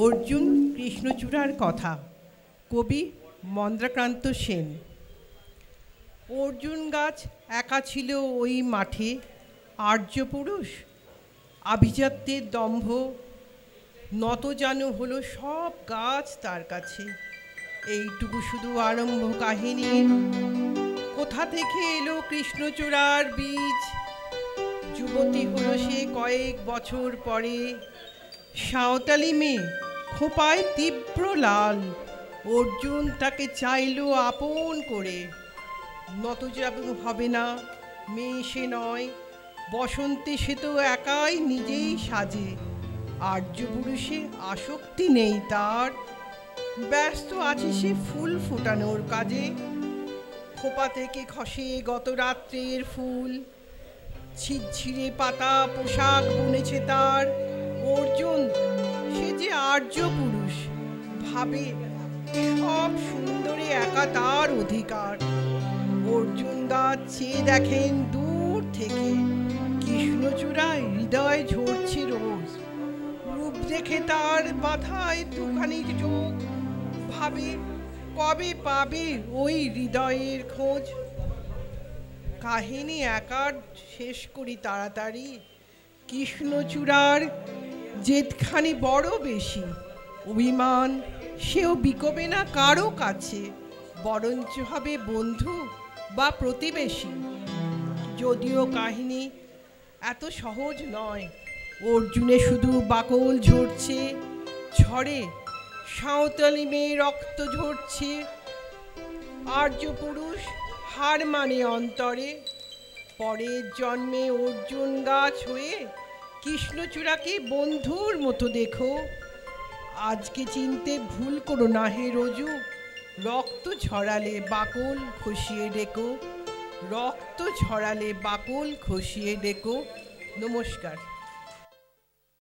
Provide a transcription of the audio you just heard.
অর্জুন কৃষ্ণচূড়ার কথা, কবি মন্দ্রাক্রান্ত সেন। অর্জুন গাছ একা ছিল ওই মাঠে, আর্যপুরুষ আভিজাত্যের দম্ভ, নত জানু হলো সব গাছ তার কাছে। এইটুকু শুধু আরম্ভ কাহিনীর। কোথা থেকে এলো কৃষ্ণচূড়ার বীজ? যুবতী হলো সে কয়েক বছর পরে, সাঁওতালি মেয়ে, খোঁপায় তীব্র লাল। অর্জুন তাকে চাইল আপন করে। নতজানু হবে না, মেয়ে সে নয়, বসন্তে সে তো একাই নিজেই সাজে। আর্য পুরুষে আসক্তি নেই তার, ব্যস্ত আছে সে ফুল ফোটানোর কাজে। খোপা থেকে খসে গত রাত্রের ফুল, ছিঁড়ছিঁড়ে পাতা পোশাক বুনেছে তার। অর্জুন সে যে আর্য পুরুষ, ভাবে সব সুন্দরে একা তার অধিকার। অর্জুন গাছ চেয়ে দেখেন দূর থেকে, কৃষ্ণচূড়ায় হৃদয় ঝরছে রোজ। রূপ দেখে তার মাথায় দুখানির চোখ, ভাবে কবে পাবে ওই হৃদয়ের খোঁজ। কাহিনী একার শেষ করি তাড়াতাড়ি। কৃষ্ণচূড়ার জেদখানি বড় বেশি, অভিমান সেও বিকবে না কারো কাছে, বরঞ্চ হবে বন্ধু বা প্রতিবেশী। যদিও কাহিনী এত সহজ নয়, অর্জুনে শুধু বাকল ঝরছে, ঝরে সাঁওতালি মেয়ে রক্ত ঝরছে। আর্য পুরুষ হার মানে অন্তরে, পরের জন্মে অর্জুন গাছ হয়ে কৃষ্ণচূড়াকে বন্ধুর মতো দেখো। আজকে চিনতে ভুল করো না হে রজু, রক্ত ঝরালে বাকল খসিয়ে ডেকো, রক্ত ঝরালে বাকল খসিয়ে ডেকো। নমস্কার।